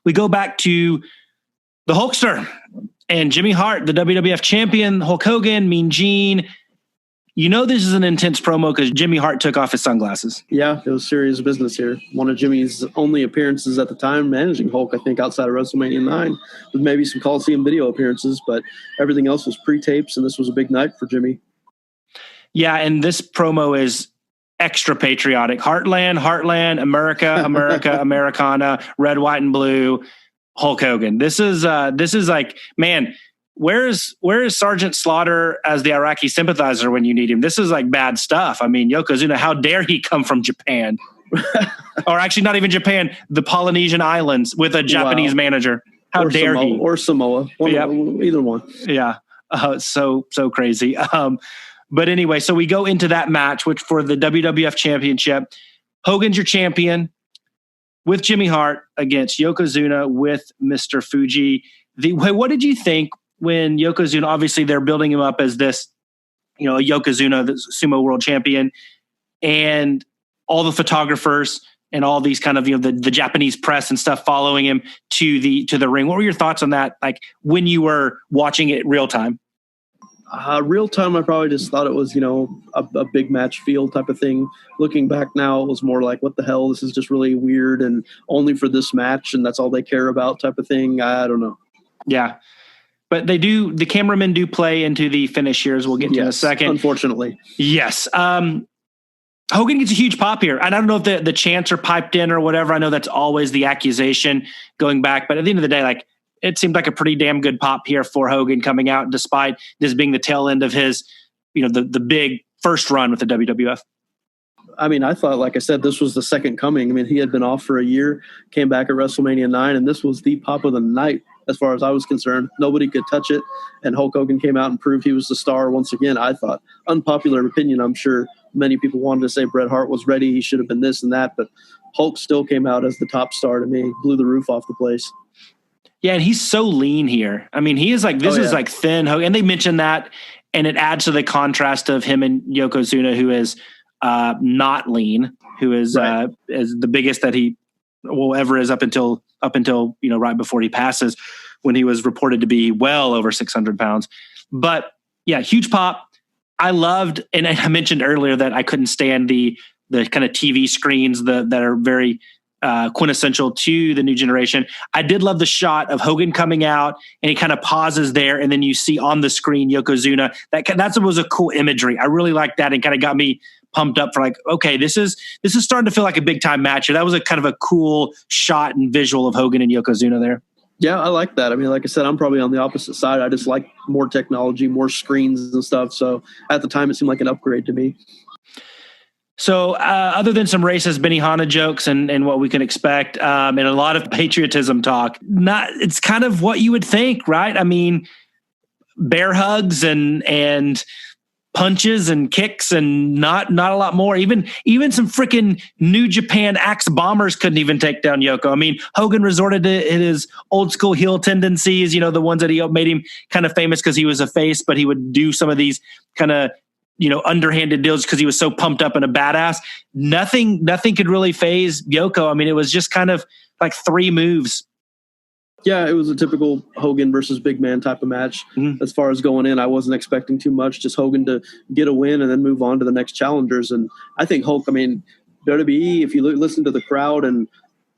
we go back to the Hulkster and Jimmy Hart, the WWF champion, Hulk Hogan, Mean Gene. You know this is an intense promo because Jimmy Hart took off his sunglasses. Yeah, it was serious business here. One of Jimmy's only appearances at the time managing Hulk, I think, outside of WrestleMania 9, with maybe some Coliseum video appearances, but everything else was pre-tapes, and this was a big night for Jimmy. Yeah, and this promo is extra patriotic. Heartland, Heartland, America, America, Americana, red, white, and blue, Hulk Hogan. This is like, man, where is Sergeant Slaughter as the Iraqi sympathizer when you need him? This is like bad stuff. I mean, Yokozuna, how dare he come from Japan? Or actually not even Japan, the Polynesian Islands with a Japanese manager. How dare he? Or Samoa. Either one. Yeah. So crazy. But anyway, so we go into that match, which for the WWF Championship, Hogan's your champion with Jimmy Hart against Yokozuna with Mr. Fuji. What did you think when Yokozuna, obviously they're building him up as this, a Yokozuna, the sumo world champion, and all the photographers and all these kind of, the Japanese press and stuff following him to the ring. What were your thoughts on that? Like when you were watching it real time? Real time, I probably just thought it was, a big match feel type of thing. Looking back now, it was more like, what the hell? This is just really weird and only for this match, and that's all they care about type of thing. I don't know. Yeah. But the cameramen do play into the finish here, as we'll get to in a second. Unfortunately. Yes. Hogan gets a huge pop here. And I don't know if the chants are piped in or whatever. I know that's always the accusation going back. But at the end of the day, like, it seemed like a pretty damn good pop here for Hogan coming out, despite this being the tail end of his, the big first run with the WWF. I mean, I thought, like I said, this was the second coming. I mean, he had been off for a year, came back at WrestleMania 9, and this was the pop of the night as far as I was concerned. Nobody could touch it, and Hulk Hogan came out and proved he was the star once again, I thought. Unpopular opinion, I'm sure many people wanted to say Bret Hart was ready, he should have been this and that, but Hulk still came out as the top star to me, blew the roof off the place. Yeah, and he's so lean here. I mean, he is like, is like thin Hogan, and they mentioned that, and it adds to the contrast of him and Yokozuna, who is not lean, who is the biggest that he will ever is up until right before he passes, when he was reported to be well over 600 pounds. But yeah, huge pop. I loved, and I mentioned earlier that I couldn't stand the kind of TV screens that are very quintessential to the new generation. I did love the shot of Hogan coming out, and he kind of pauses there, and then you see on the screen Yokozuna. That was a cool imagery. I really liked that, and kind of got me pumped up for like, okay, this is starting to feel like a big time match. That was a kind of a cool shot and visual of Hogan and Yokozuna there. Yeah, I like that. I mean, like I said, I'm probably on the opposite side. I just like more technology, more screens and stuff. So at the time, it seemed like an upgrade to me. So other than some racist Benihana jokes and what we can expect, and a lot of patriotism talk, it's kind of what you would think, right? I mean, bear hugs and punches and kicks and not a lot more. Even some freaking New Japan Axe bombers couldn't even take down Yoko. I mean, Hogan resorted to his old school heel tendencies, the ones that he made him kind of famous because he was a face, but he would do some of these kind of underhanded deals because he was so pumped up and a badass. Nothing could really phase Yoko. I mean, it was just kind of like 3 moves. Yeah, it was a typical Hogan versus big man type of match. Mm-hmm. As far as going in, I wasn't expecting too much, just Hogan to get a win and then move on to the next challengers. And I think Hulk, I mean, WWE, if you listen to the crowd, and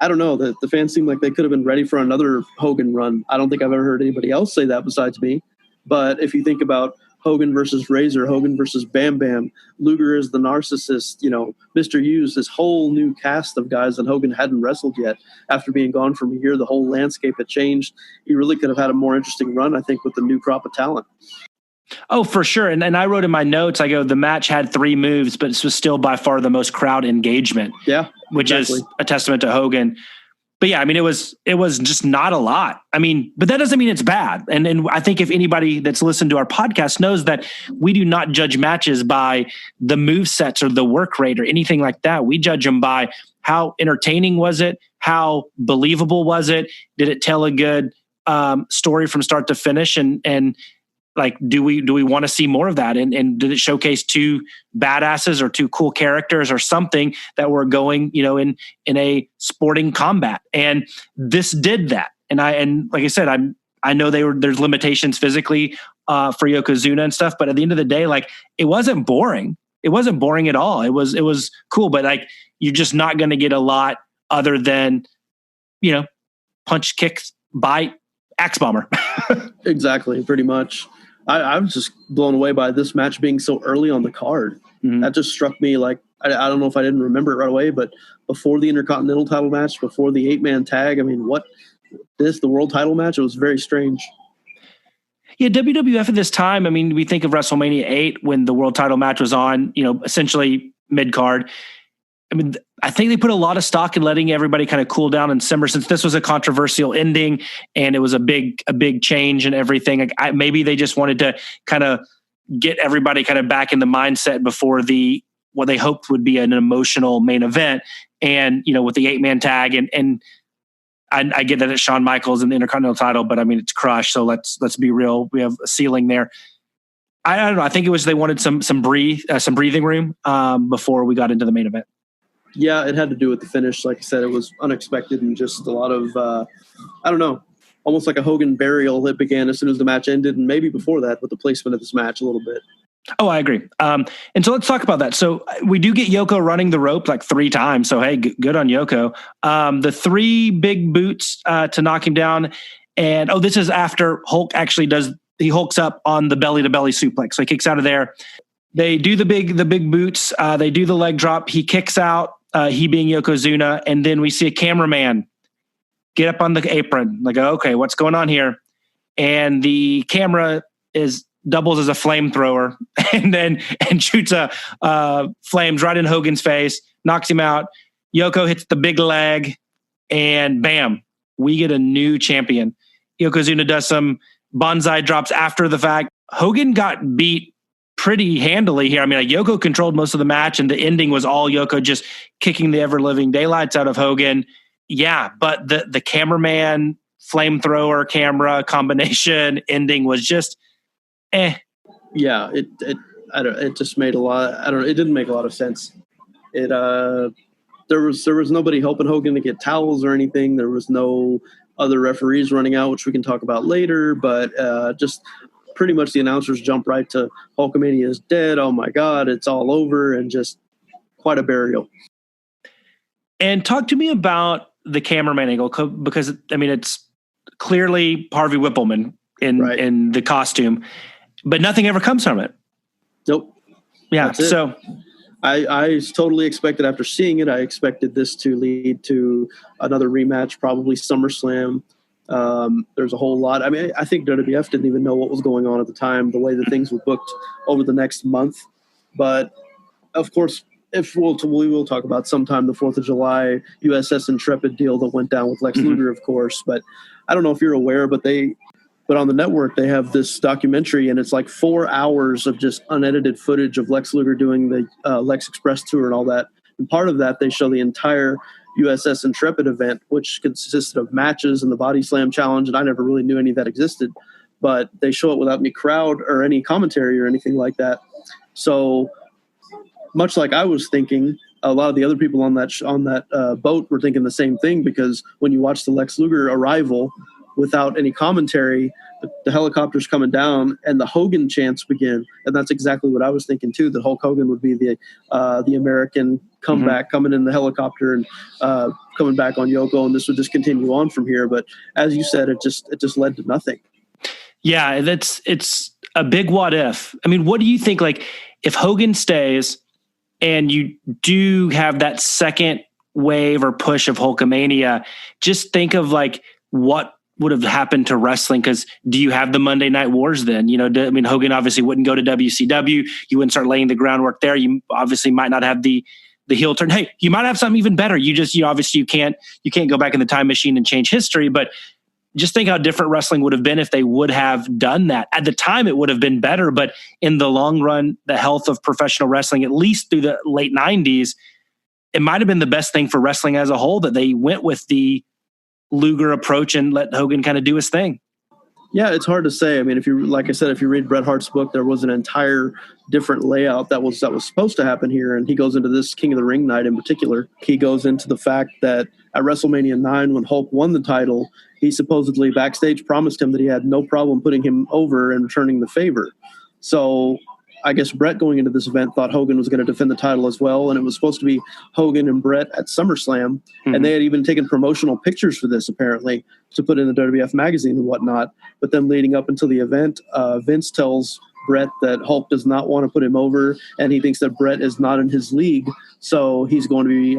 I don't know, the fans seem like they could have been ready for another Hogan run. I don't think I've ever heard anybody else say that besides me. But if you think about Hogan versus Razor, Hogan versus Bam Bam, Luger is the narcissist, Mr. Hughes, this whole new cast of guys that Hogan hadn't wrestled yet. After being gone from a year, the whole landscape had changed. He really could have had a more interesting run, I think, with the new crop of talent. Oh, for sure. And I wrote in my notes, I go, the match had 3 moves, but this was still by far the most crowd engagement. Yeah, which is a testament to Hogan. But yeah, I mean, it was just not a lot. I mean, but that doesn't mean it's bad. And I think if anybody that's listened to our podcast knows that we do not judge matches by the move sets or the work rate or anything like that. We judge them by how entertaining was it? How believable was it? Did it tell a good story from start to finish? And like, do we want to see more of that? And did it showcase two badasses or two cool characters or something that were going, in a sporting combat? And this did that. And like I said, I know there's limitations physically for Yokozuna and stuff, but at the end of the day, like, it wasn't boring. It wasn't boring at all. It was cool, but like, you're just not going to get a lot other than, punch, kicks, bite, axe bomber. Exactly, pretty much. I was just blown away by this match being so early on the card. Mm-hmm. That just struck me like, I don't know if I didn't remember it right away, but before the Intercontinental title match, before the 8-man tag, I mean, the world title match, it was very strange. Yeah, WWF at this time, I mean, we think of WrestleMania 8 when the world title match was on, essentially mid-card. I mean, I think they put a lot of stock in letting everybody kind of cool down and simmer, since this was a controversial ending and it was a big change and everything. Like, maybe they just wanted to kind of get everybody kind of back in the mindset before what they hoped would be an emotional main event. And, with the 8-man tag and I get that it's Shawn Michaels and the Intercontinental title, but I mean, it's Crush. So let's be real. We have a ceiling there. I don't know. I think it was, they wanted some breathing room before we got into the main event. Yeah, it had to do with the finish. Like I said, it was unexpected and just a lot of, I don't know, almost like a Hogan burial that began as soon as the match ended, and maybe before that with the placement of this match a little bit. Oh, I agree. And so let's talk about that. So we do get Yoko running the rope like 3 times. So, hey, good on Yoko. The 3 big boots to knock him down. And, this is after Hulk actually he hulks up on the belly-to-belly suplex. So he kicks out of there. They do the big boots. They do the leg drop. He kicks out, he being Yokozuna. And then we see a cameraman get up on the apron. Like, okay, what's going on here? And the camera doubles as a flamethrower and shoots flames right in Hogan's face, knocks him out. Yoko hits the big leg, and bam, we get a new champion. Yokozuna does some bonsai drops after the fact. Hogan got beat pretty handily here. I mean, like, Yoko controlled most of the match, and the ending was all Yoko just kicking the ever-living daylights out of Hogan. Yeah, but the cameraman, flamethrower, camera combination ending was just Yeah, it just made it didn't make a lot of sense. There was nobody helping Hogan to get towels or anything. There was no other referees running out, which we can talk about later, but just pretty much the announcers jump right to Hulkamania is dead. Oh my God, it's all over, and just quite a burial. And talk to me about the cameraman angle, because I mean, it's clearly Harvey Whippleman in the costume, but nothing ever comes from it. Nope. Yeah. So I totally expected, after seeing it, I expected this to lead to another rematch, probably SummerSlam. There's a whole lot. I mean, I think WWF didn't even know what was going on at the time, the way that things were booked over the next month. But of course, we will talk about sometime the 4th of July USS Intrepid deal that went down with Lex Luger, of course. But I don't know if you're aware, but on the network, they have this documentary, and it's like 4 hours of just unedited footage of Lex Luger doing the Lex Express tour and all that. And part of that, they show the entire USS Intrepid event, which consisted of matches and the Body Slam Challenge, and I never really knew any of that existed. But they show it without any crowd or any commentary or anything like that. So much like I was thinking, a lot of the other people on that boat were thinking the same thing, because when you watch the Lex Luger arrival without any commentary, the helicopter's coming down and the Hogan chants begin, and that's exactly what I was thinking too. That Hulk Hogan would be the American comeback, coming in the helicopter and coming back on Yoko, and this would just continue on from here. But as you said, it just led to nothing. Yeah, it's a big what if. I mean, what do you think? Like, if Hogan stays and you do have that second wave or push of Hulkamania, just think of like what would have happened to wrestling. Because do you have the Monday Night Wars then? I mean, Hogan obviously wouldn't go to WCW. You wouldn't start laying the groundwork there. You obviously might not have the heel turn. Hey, you might have something even better. Obviously you can't go back in the time machine and change history, but just think how different wrestling would have been if they would have done that. At the time, it would have been better, but in the long run, the health of professional wrestling, at least through the late 90s, it might have been the best thing for wrestling as a whole that they went with the Luger approach and let Hogan kind of do his thing. Yeah, it's hard to say. I mean, if you, like I said, if you read Bret Hart's book, there was an entire different layout that was supposed to happen here, and he goes into this King of the Ring night in particular. He goes into the fact that at WrestleMania 9, when Hulk won the title, he supposedly backstage promised him that he had no problem putting him over and returning the favor. So I guess Bret, going into this event, thought Hogan was going to defend the title as well, and it was supposed to be Hogan and Bret at SummerSlam, and they had even taken promotional pictures for this, apparently, to put in the WWF magazine and whatnot. But then leading up until the event, Vince tells Bret that Hulk does not want to put him over, and he thinks that Bret is not in his league, so he's going to be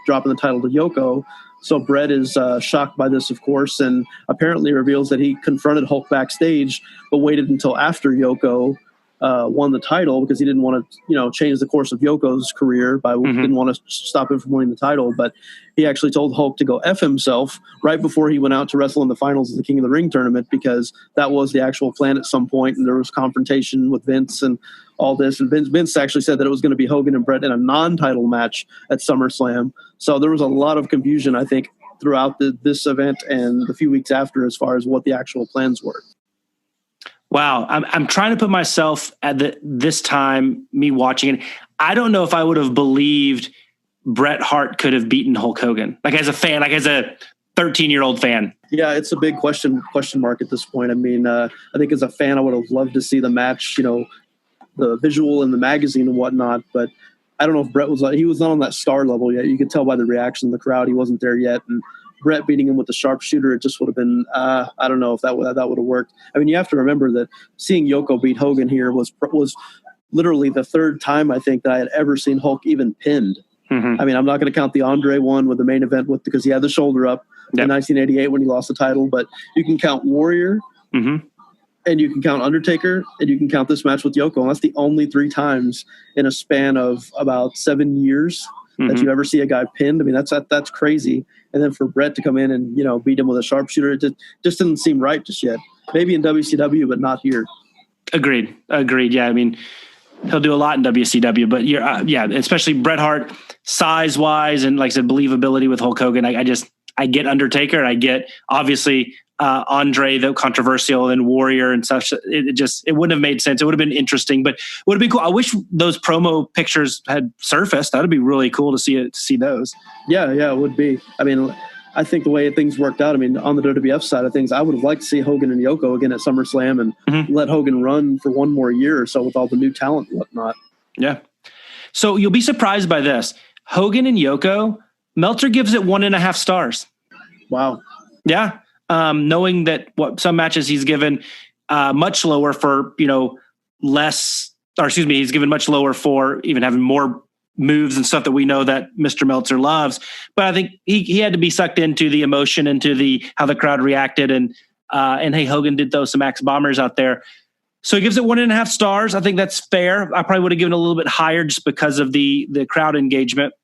dropping the title to Yoko. So Bret is shocked by this, of course, and apparently reveals that he confronted Hulk backstage, but waited until after Yoko won the title, because he didn't want to, change the course of Yoko's career didn't want to stop him from winning the title. But he actually told Hulk to go F himself right before he went out to wrestle in the finals of the King of the Ring tournament, because that was the actual plan at some point, and there was confrontation with Vince and all this. And Vince actually said that it was going to be Hogan and Bret in a non-title match at SummerSlam. So there was a lot of confusion, I think, throughout this event and the few weeks after, as far as what the actual plans were. Wow. I'm trying to put myself at this time, me watching it. I don't know if I would have believed Bret Hart could have beaten Hulk Hogan, like as a fan, like as a 13-year-old fan. Yeah, it's a big question mark at this point. I mean, I think as a fan, I would have loved to see the match, the visual in the magazine and whatnot, but I don't know if Bret he was not on that star level yet. You could tell by the reaction of the crowd, he wasn't there yet. And Bret beating him with the sharpshooter, it just would have been, I don't know if that would have worked. I mean, you have to remember that seeing Yoko beat Hogan here was literally the third time, I think, that I had ever seen Hulk even pinned. Mm-hmm. I mean, I'm not going to count the Andre one with the main event because he had the shoulder up in 1988 when he lost the title, but you can count Warrior, and you can count Undertaker, and you can count this match with Yoko, and that's the only 3 times in a span of about 7 years that you ever see a guy pinned. I mean, that's crazy. And then for Bret to come in and, beat him with a sharpshooter, it just didn't seem right just yet. Maybe in WCW, but not here. Agreed. Yeah, I mean, he'll do a lot in WCW, but especially Bret Hart, size-wise, and like I said, believability with Hulk Hogan. I get Undertaker. I get, obviously, Andre, the controversial, and Warrior and such. It wouldn't have made sense. It would have been interesting, but it would have been cool. I wish those promo pictures had surfaced. That'd be really cool to see those. Yeah, it would be. I mean, I think the way things worked out, I mean, on the WWF side of things, I would have liked to see Hogan and Yoko again at SummerSlam and let Hogan run for one more year or so with all the new talent and whatnot. Yeah. So you'll be surprised by this. Hogan and Yoko, Meltzer gives it 1.5 stars. Wow. Yeah. Knowing that some matches he's given much lower for, he's given much lower for even having more moves and stuff that we know that Mr. Meltzer loves. But I think he had to be sucked into the emotion, into how the crowd reacted. And hey, Hogan did throw some axe bombers out there. So he gives it 1.5 stars. I think that's fair. I probably would have given a little bit higher just because of the crowd engagement.